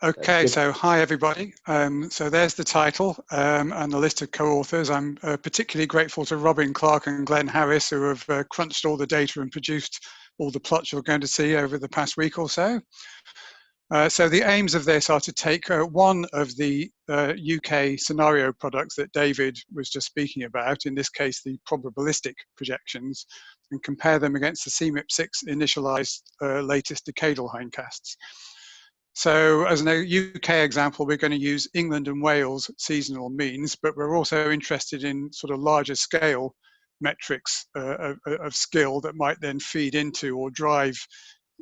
Okay, so hi everybody. So there's the title and the list of co-authors. I'm particularly grateful to Robin Clark and Glenn Harris, who have crunched all the data and produced all the plots you're going to see over the past week or so. So the aims of this are to take one of the UK scenario products that David was just speaking about, in this case the probabilistic projections, and compare them against the CMIP6 initialized latest decadal hindcasts. So as a UK example, we're going to use England and Wales seasonal means, but we're also interested in sort of larger scale metrics of skill that might then feed into or drive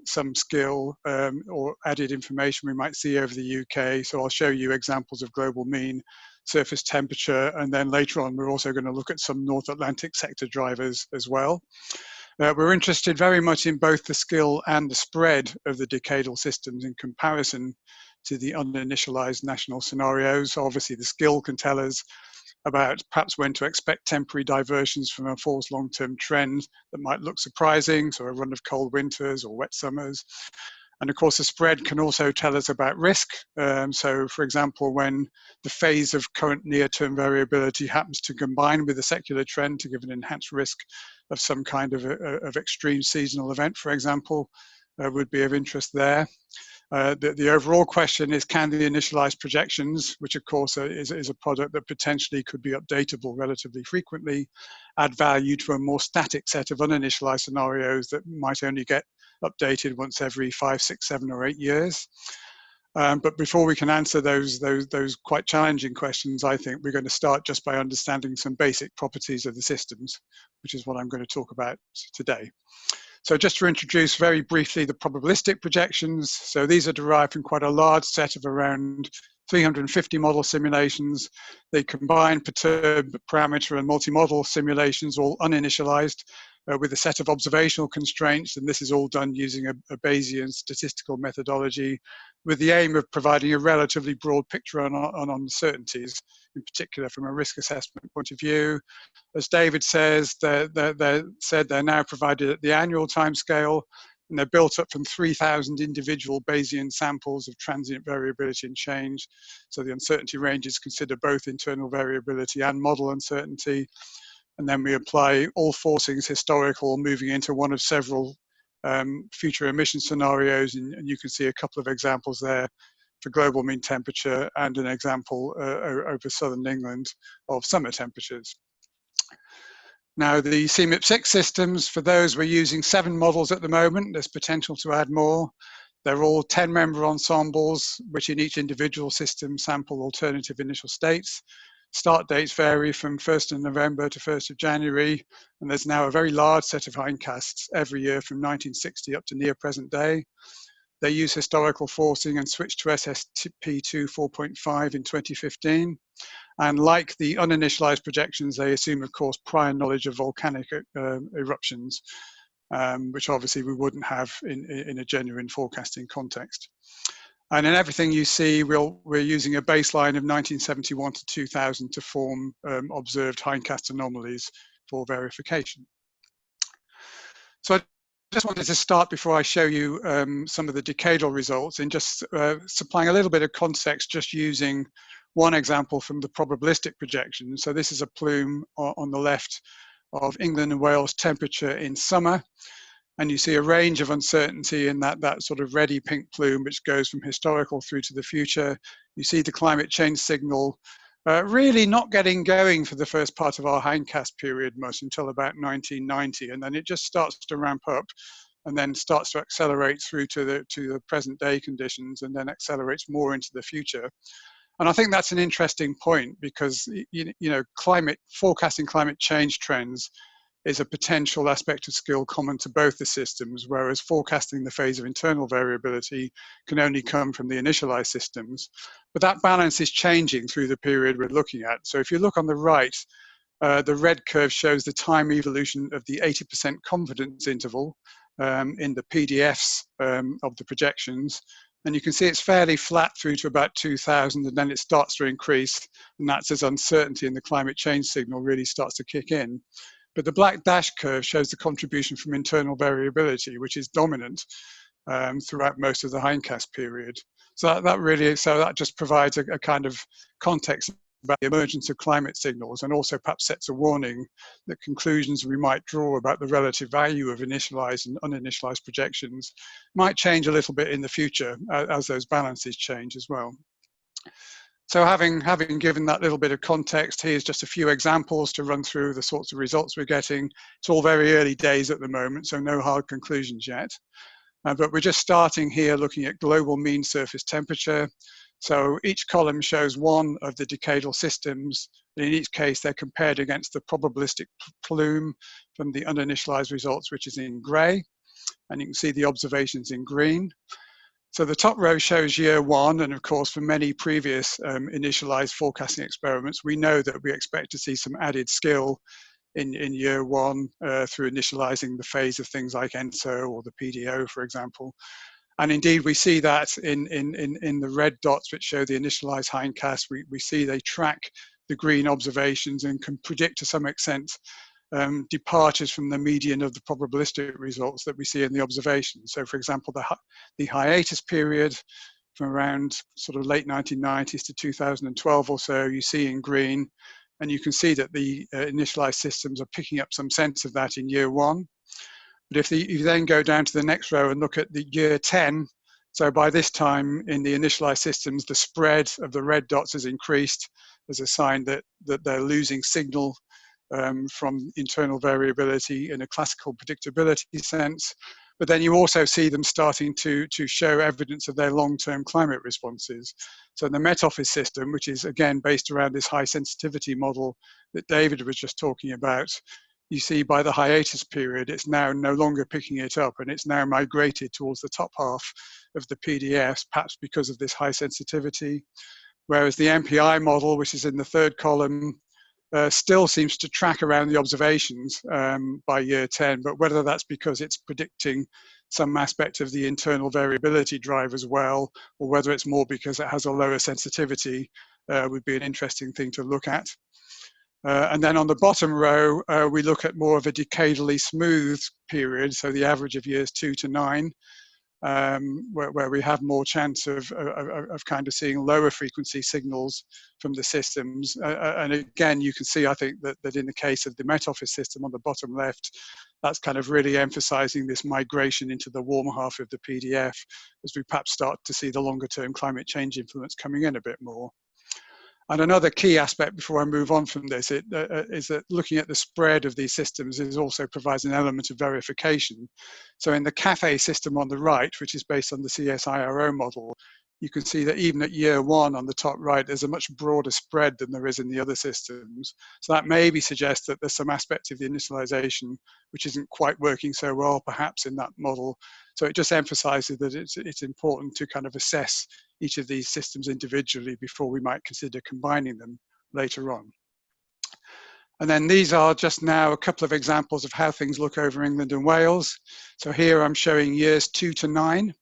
some skill or added information we might see over the UK. So I'll show you examples of global mean, surface temperature, and then later on we're also going to look at some North Atlantic sector drivers as well. We're interested very much in both the skill and the spread of the decadal systems in comparison to the uninitialized national scenarios. Obviously, the skill can tell us about perhaps when to expect temporary diversions from a false long-term trend that might look surprising, so a run of cold winters or wet summers. And of course, the spread can also tell us about risk. So for example, when the phase of current near-term variability happens to combine with a secular trend to give an enhanced risk of some kind of extreme seasonal event, for example, would be of interest there. The overall question is, can the initialized projections, which of course is a product that potentially could be updatable relatively frequently, add value to a more static set of uninitialized scenarios that might only get updated once every 5, 6, 7, or 8 years? But before we can answer those quite challenging questions, I think we're going to start just by understanding some basic properties of the systems, which is what I'm going to talk about today. So just to introduce very briefly the probabilistic projections. So these are derived from quite a large set of around 350 model simulations. They combine perturbed parameter and multi-model simulations, all uninitialized, with a set of observational constraints, and this is all done using a Bayesian statistical methodology, with the aim of providing a relatively broad picture on uncertainties, in particular from a risk assessment point of view. As David says, they're now provided at the annual timescale, and they're built up from 3,000 individual Bayesian samples of transient variability and change. So the uncertainty ranges consider both internal variability and model uncertainty. And then we apply all forcings historical, moving into one of several future emission scenarios. And you can see a couple of examples there for global mean temperature and an example over southern England of summer temperatures. Now, the CMIP6 systems, for those, we're using 7 models at the moment. There's potential to add more. They're all 10-member ensembles, which in each individual system sample alternative initial states. Start dates vary from 1st of November to 1st of January, and there's now a very large set of hindcasts every year from 1960 up to near present day. They use historical forcing and switched to SSP2 4.5 in 2015. And like the uninitialized projections, they assume, of course, prior knowledge of volcanic eruptions, which obviously we wouldn't have in a genuine forecasting context. And in everything you see, we're using a baseline of 1971 to 2000 to form observed hindcast anomalies for verification. So I just wanted to start before I show you some of the decadal results in just supplying a little bit of context, just using one example from the probabilistic projection. So this is a plume on the left of England and Wales temperature in summer. And you see a range of uncertainty in that sort of reddy pink plume, which goes from historical through to the future. You see the climate change signal really not getting going for the first part of our hindcast period much until about 1990. And then it just starts to ramp up and then starts to accelerate through to the present day conditions, and then accelerates more into the future. And I think that's an interesting point, because forecasting climate change trends is a potential aspect of skill common to both the systems, whereas forecasting the phase of internal variability can only come from the initialized systems. But that balance is changing through the period we're looking at. So if you look on the right, the red curve shows the time evolution of the 80% confidence interval in the PDFs of the projections. And you can see it's fairly flat through to about 2000, and then it starts to increase. And that's as uncertainty in the climate change signal really starts to kick in. But the black dash curve shows the contribution from internal variability, which is dominant throughout most of the hindcast period. So that just provides a kind of context about the emergence of climate signals, and also perhaps sets a warning that conclusions we might draw about the relative value of initialized and uninitialized projections might change a little bit in the future as those balances change as well. So having given that little bit of context, here's just a few examples to run through the sorts of results we're getting. It's all very early days at the moment, so no hard conclusions yet. But we're just starting here looking at global mean surface temperature. So each column shows one of the decadal systems, and in each case they're compared against the probabilistic plume from the uninitialized results, which is in grey, and you can see the observations in green. So the top row shows year one, and of course for many previous initialized forecasting experiments, we know that we expect to see some added skill in year one through initializing the phase of things like ENSO or the PDO, for example. And indeed, we see that in the red dots, which show the initialized hindcast. We see they track the green observations and can predict to some extent departures from the median of the probabilistic results that we see in the observations. So for example, the hiatus period from around sort of late 1990s to 2012 or so, you see in green, and you can see that the initialized systems are picking up some sense of that in year one. But if you then go down to the next row and look at the year 10, so by this time in the initialized systems, the spread of the red dots has increased as a sign that they're losing signal from internal variability in a classical predictability sense. But then you also see them starting to show evidence of their long-term climate responses. So the Met Office system, which is again based around this high sensitivity model that David was just talking about, you see by the hiatus period, it's now no longer picking it up, and it's now migrated towards the top half of the PDFs, perhaps because of this high sensitivity. Whereas the MPI model, which is in the third column, still seems to track around the observations by year 10, but whether that's because it's predicting some aspect of the internal variability drive as well, or whether it's more because it has a lower sensitivity, would be an interesting thing to look at. And then on the bottom row, we look at more of a decadally smooth period, so the average of years 2 to 9, where we have more chance of kind of seeing lower frequency signals from the systems. And again, you can see, I think, that in the case of the Met Office system on the bottom left, that's kind of really emphasizing this migration into the warm half of the PDF as we perhaps start to see the longer term climate change influence coming in a bit more. And another key aspect before I move on from this is that looking at the spread of these systems also provides an element of verification. So in the CAFE system on the right, which is based on the CSIRO model, you can see that even at year one on the top right, there's a much broader spread than there is in the other systems. So that maybe suggests that there's some aspect of the initialization which isn't quite working so well perhaps in that model. So it just emphasizes that it's important to kind of assess each of these systems individually before we might consider combining them later on. And then these are just now a couple of examples of how things look over England and Wales. So here I'm showing years 2 to 9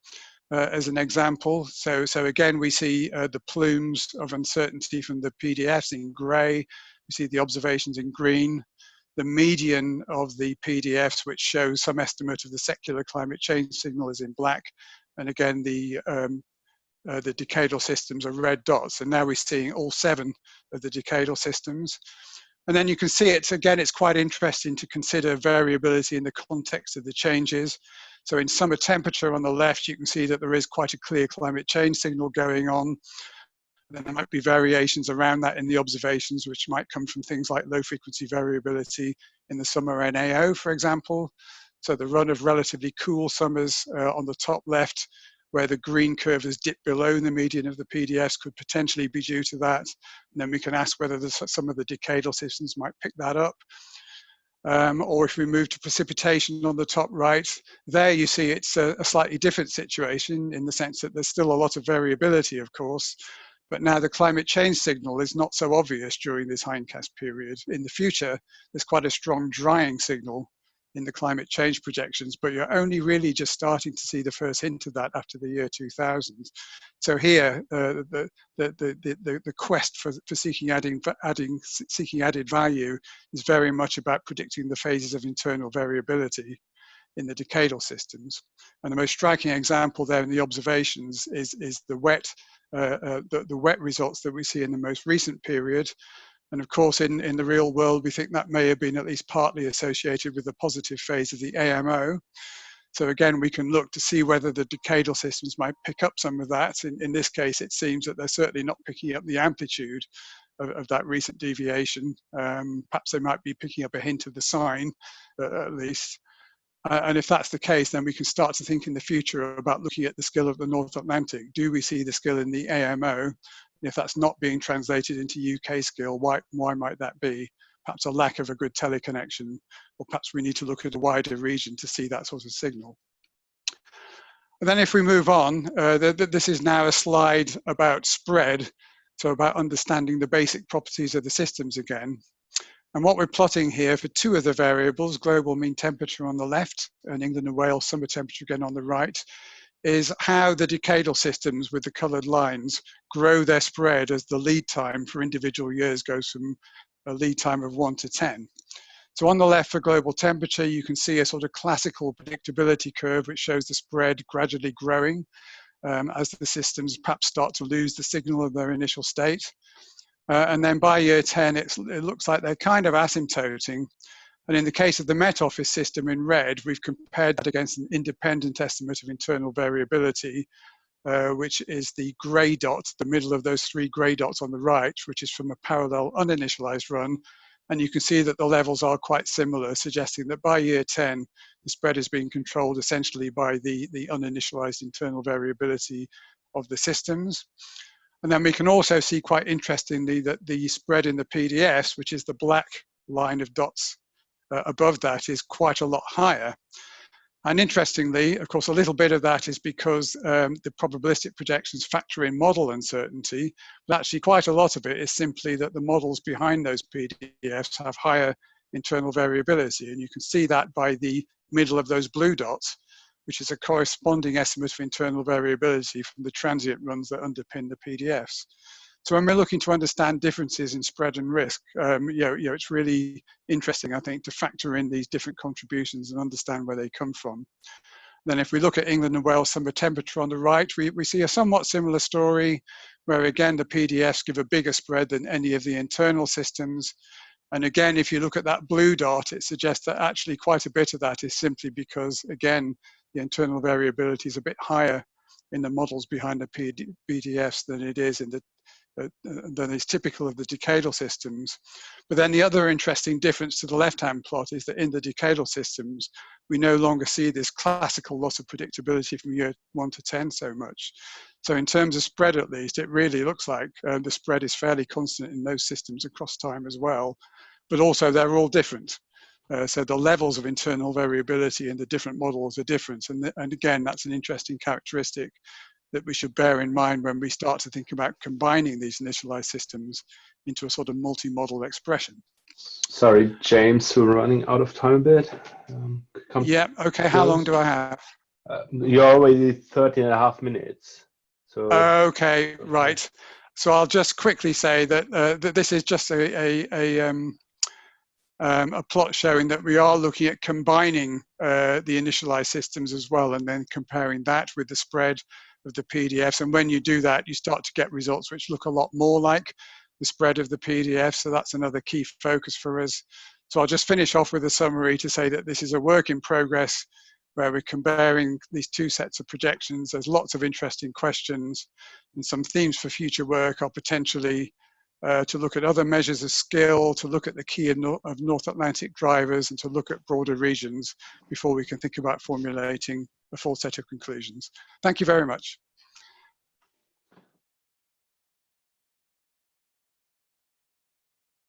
as an example. So again, we see the plumes of uncertainty from the PDFs in grey. We see the observations in green. The median of the PDFs, which shows some estimate of the secular climate change signal, is in black. And again, the decadal systems are red dots. And now we're seeing all 7 of the decadal systems. And then you can see it's quite interesting to consider variability in the context of the changes. So in summer temperature on the left, you can see that there is quite a clear climate change signal going on. Then there might be variations around that in the observations, which might come from things like low frequency variability in the summer NAO, for example. So the run of relatively cool summers on the top left, where the green curve has dipped below the median of the PDFs, could potentially be due to that. And then we can ask whether some of the decadal systems might pick that up. Or if we move to precipitation on the top right, there you see it's a slightly different situation in the sense that there's still a lot of variability, of course, but now the climate change signal is not so obvious during this hindcast period. In the future, there's quite a strong drying signal in the climate change projections, but you're only really just starting to see the first hint of that after the year 2000. So here, the quest for seeking added value is very much about predicting the phases of internal variability in the decadal systems. And the most striking example there in the observations is the wet results that we see in the most recent period. And of course, in the real world, we think that may have been at least partly associated with the positive phase of the AMO. So again, we can look to see whether the decadal systems might pick up some of that. In this case, it seems that they're certainly not picking up the amplitude of that recent deviation. Perhaps they might be picking up a hint of the sign, at least. And if that's the case, then we can start to think in the future about looking at the skill of the North Atlantic. Do we see the skill in the AMO? And if that's not being translated into UK skill, why might that be? Perhaps a lack of a good teleconnection, or perhaps we need to look at a wider region to see that sort of signal. And then if we move on, this is now a slide about spread, so about understanding the basic properties of the systems again. And what we're plotting here for two of the variables, global mean temperature on the left and England and Wales summer temperature again on the right, is how the decadal systems with the coloured lines grow their spread as the lead time for individual years goes from a lead time of 1 to 10. So on the left for global temperature, you can see a sort of classical predictability curve which shows the spread gradually growing as the systems perhaps start to lose the signal of their initial state. And then by year 10, it looks like they're kind of asymptoting. And in the case of the Met Office system in red, we've compared that against an independent estimate of internal variability, which is the grey dot, the middle of those three grey dots on the right, which is from a parallel uninitialized run. And you can see that the levels are quite similar, suggesting that by year 10, the spread is being controlled essentially by the uninitialized internal variability of the systems. And then we can also see quite interestingly that the spread in the PDFs, which is the black line of dots above that, is quite a lot higher. And interestingly, of course, a little bit of that is because the probabilistic projections factor in model uncertainty, but actually quite a lot of it is simply that the models behind those PDFs have higher internal variability. And you can see that by the middle of those blue dots, which is a corresponding estimate of internal variability from the transient runs that underpin the PDFs. So when we're looking to understand differences in spread and risk, it's really interesting, I think, to factor in these different contributions and understand where they come from. Then if we look at England and Wales summer temperature on the right, we see a somewhat similar story, where again, the PDFs give a bigger spread than any of the internal systems. And again, if you look at that blue dot, it suggests that actually quite a bit of that is simply because, again, the internal variability is a bit higher in the models behind the PDFs than it is in the than is typical of the decadal systems. But then the other interesting difference to the left-hand plot is that in the decadal systems, we no longer see this classical loss of predictability from year 1 to 10 so much. So in terms of spread, at least, it really looks like the spread is fairly constant in those systems across time as well, but also they're all different. So the levels of internal variability in the different models are different. And again, that's an interesting characteristic that we should bear in mind when we start to think about combining these initialized systems into a sort of multi-model expression. Sorry, James, we're running out of time a bit. Yeah, okay, how long do I have? You're already 13.5 minutes. So okay, right. So I'll just quickly say that, that this is just a plot showing that we are looking at combining the initialized systems as well, and then comparing that with the spread of the PDFs. And when you do that, you start to get results which look a lot more like the spread of the PDF. So that's another key focus for us. So I'll just finish off with a summary to say that this is a work in progress where we're comparing these two sets of projections. There's lots of interesting questions, and some themes for future work are potentially to look at other measures of skill, to look at the key of North Atlantic drivers, and to look at broader regions before we can think about formulating a full set of conclusions. Thank you very much.